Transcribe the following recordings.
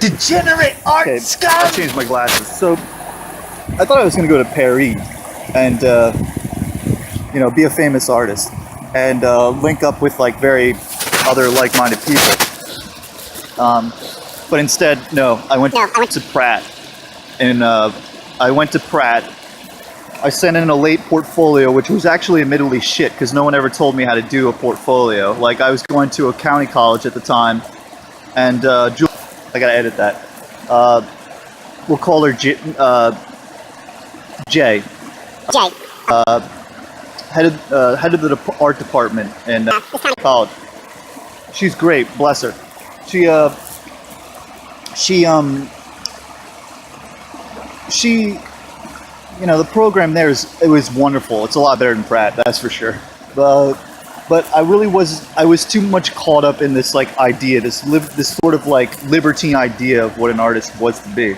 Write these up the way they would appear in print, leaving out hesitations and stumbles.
Degenerate art scum! I changed my glasses. So, I thought I was going to go to Paris and, be a famous artist and link up with like very other like-minded people. But instead, no, I went to Pratt. And I went to Pratt. I sent in a late portfolio, which was actually admittedly shit because no one ever told me how to do a portfolio. Like, I was going to a county college at the time, and I gotta edit that. We'll call her Jay. Head of the art department in college. She's great, bless her. The program there it was wonderful. It's a lot better than Pratt, that's for sure. But I was too much caught up in this like idea, this sort of like libertine idea of what an artist was to be.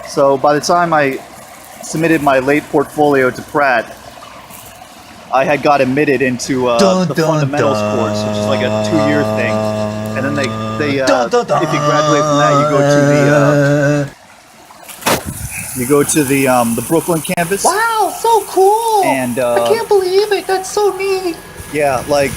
So by the time I submitted my late portfolio to Pratt, I had got admitted into the fundamentals course, which is like a 2-year thing. And then they if you graduate from that, you go to the Brooklyn campus. Wow, so cool! And I can't believe it. That's so neat. Yeah, like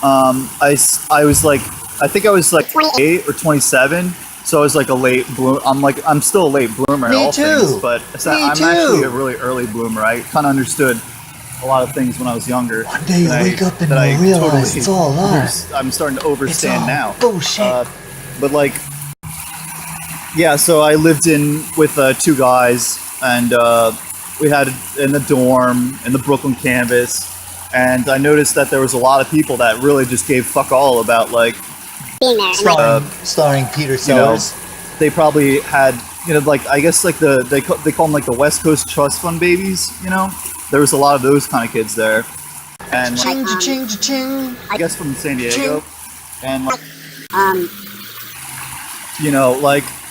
I was like, I think I was like 28 or 27. So I was like a late bloomer. I'm still a late bloomer. Me all too. Things, but I'm actually a really early bloomer. I kind of understood a lot of things when I was younger. One day you wake up and you realize it's all lies. I'm starting to overstand now. Bullshit. But like, yeah. So I lived in with 2 guys, and we had in the dorm in the Brooklyn campus, and I noticed that there was a lot of people that really just gave fuck all about like. Being there, starring Peter Sellers. They probably had, like I guess like they call them like the West Coast Trust Fund babies. There was a lot of those kind of kids there, and ching. I guess from San Diego, and like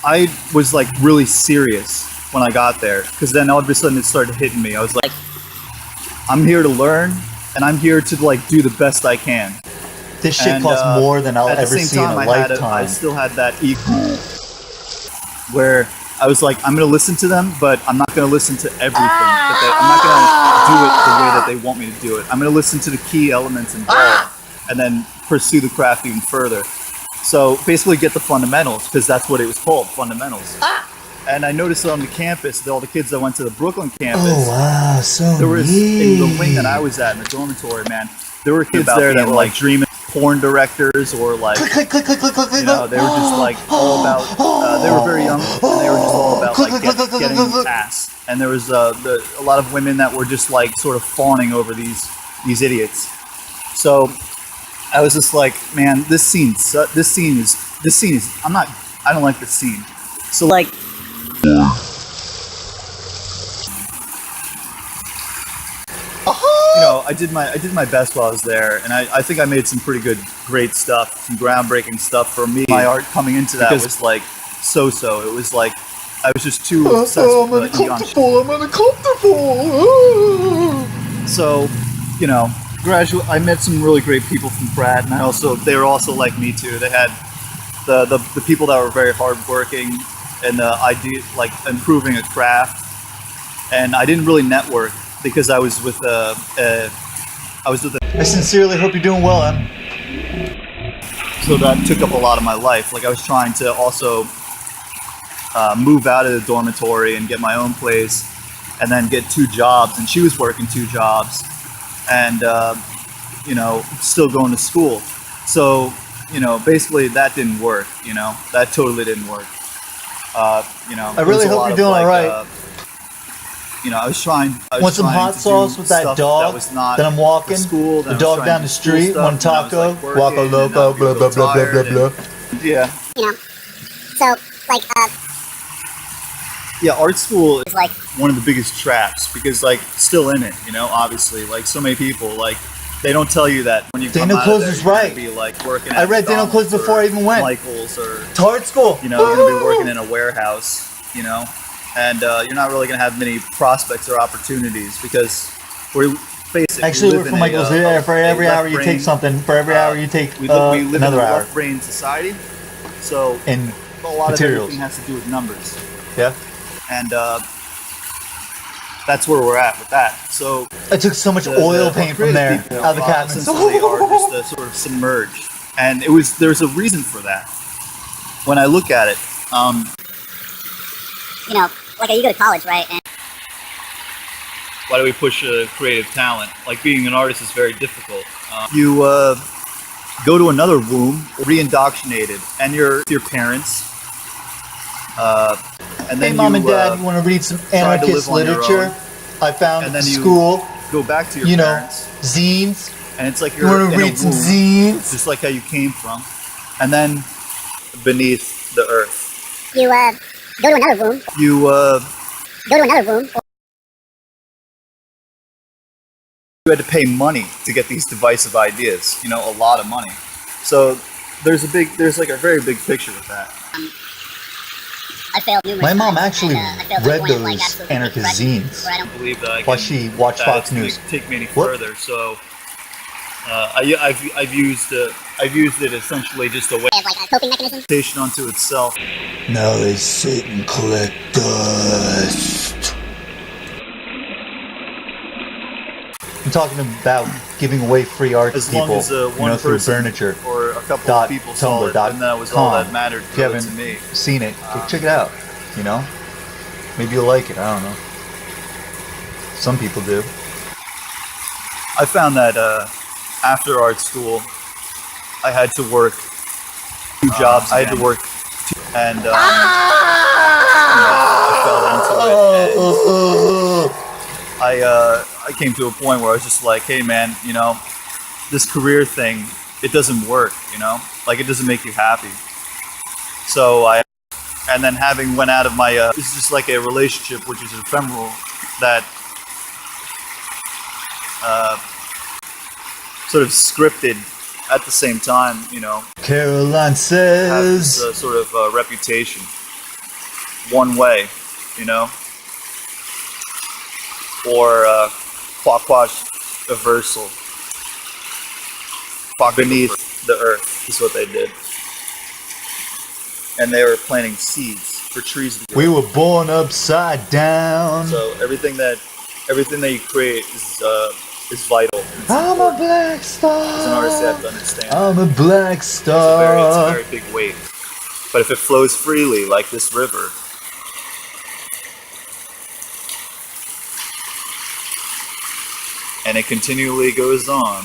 I was like really serious when I got there, because then all of a sudden it started hitting me. I was like, I'm here to learn, and I'm here to like do the best I can. This shit costs more than I'll ever see in a lifetime. I still had that ego where I was like, I'm going to listen to them, but I'm not going to listen to everything. I'm not going to do it the way that they want me to do it. I'm going to listen to the key elements involved and then pursue the craft even further. So basically get the fundamentals, because that's what it was called, fundamentals. And I noticed that on the campus, all the kids that went to the Brooklyn campus, there was in the wing that I was at in the dormitory, man, there were kids there that were like dreaming porn directors, or like they were just like all about they were very young, and they were just all about like getting ass. And there was a lot of women that were just like sort of fawning over these idiots. So I was just like, man, this scene is I don't like this scene. So like I did my best while I was there, and I think I made some great stuff, some groundbreaking stuff for me. My art coming into that was like so-so. It was like I was just too obsessed with I'm uncomfortable. So, I met some really great people from Pratt, and they were also like me too. They had the people that were very hardworking and the idea like improving a craft, and I didn't really network, because I was with I sincerely hope you're doing well, Em. So that took up a lot of my life. Like, I was trying to also move out of the dormitory and get my own place, and then get 2 jobs. And she was working 2 jobs, and still going to school. So basically that didn't work. That totally didn't work. I really hope you're doing all right. I was trying. Want some hot sauce with that dog that I'm walking? The dog down the street, one taco, Waka Loco, blah, blah, blah, blah, blah, blah. Yeah. So, like, yeah, art school is like one of the biggest traps, because, like, still in it, obviously. Like, so many people, like, they don't tell you that when you come out of there, you're going to be, like, working at I read Daniel Close before I even went. Michael's, or to art school. You're going to be working in a warehouse, and you're not really going to have many prospects or opportunities, because we're basically actually work for Michael's. For every hour you take something, for every hour you take we live another in a hour. left-brain society, So in a lot materials. of everything has to do with numbers. Yeah. And that's where we're at with that. So I took so much oil paint from there out of the cabinet. Essentially are just sort of submerged, and there's a reason for that. When I look at it, you know, like you go to college, right? And why do we push creative talent? Like being an artist is very difficult. You go to another womb, re-indoctrinated, and your parents. And then hey, mom and dad, you want to read some anarchist literature? I found and then school. Go back to your parents. Zines. And it's like you want to read some zines, just like how you came from. And then beneath the earth, you go to another womb. You go to another womb. You had to pay money to get these divisive ideas. You know, a lot of money. So there's like a very big picture with that. I failed numerous My mom times, actually and, read point of, those anarchist zines I don't believe that I while she watched Fox News. Take me any further. So I've used it essentially just a way as like a coping mechanism. Station unto itself. Now they sit and collect dust. I'm talking about giving away free art to people, As long as one through person Burnituretub or a couple of people saw it, and that was all that mattered If you to haven't me. seen it, go check it out. You know, maybe you'll like it. I don't know. Some people do. I found that after art school, I had to work 2 jobs. I had to work 2, and I fell into it. And I came to a point where I was just like, hey man, you know, this career thing, it doesn't work, you know, like it doesn't make you happy. So and then having went out of my, it's just like a relationship which is ephemeral that sort of scripted at the same time, you know. Caroline says, has this sort of reputation, one way, you know, or quash aversal, beneath the earth is what they did, and they were planting seeds for trees to grow. We were born upside down. So everything that you create is vital. I'm a black star. As an artist, you have to understand. I'm a black star. It's a very big weight. But if it flows freely, like this river, and it continually goes on,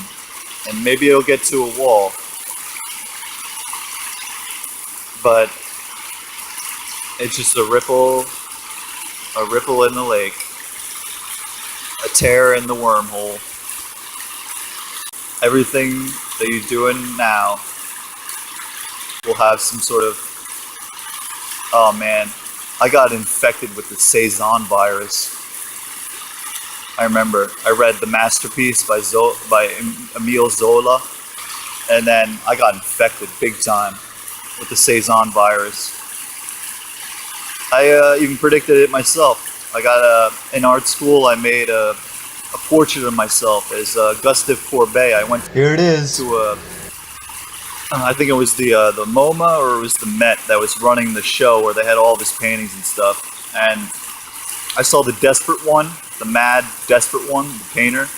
and maybe it'll get to a wall, but it's just a ripple in the lake, a tear in the wormhole. Everything that you're doing now will have some sort of, oh man, I got infected with the Cezanne virus. I remember I read The Masterpiece by Emile Zola, and then I got infected big time with the Cezanne virus. I even predicted it myself. I got in art school. I made a portrait of myself as Gustave Courbet. I went Here it is. to I think it was the MoMA or it was the Met that was running the show where they had all of his paintings and stuff. And I saw the desperate one, the mad desperate one, the painter.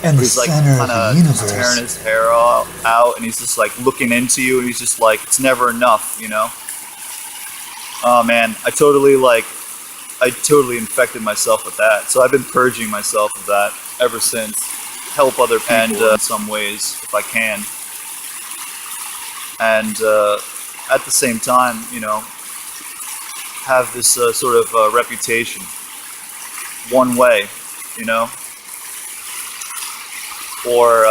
And the he's like center of the universe. Tearing his hair out, and he's just like looking into you, and he's just like, it's never enough, you know. Oh man, I totally infected myself with that. So I've been purging myself of that ever since. Help other people in some ways if I can. And at the same time, you know, have this sort of reputation. One way, you know. Or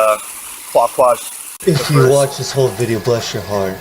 quash. If you watch this whole video, bless your heart.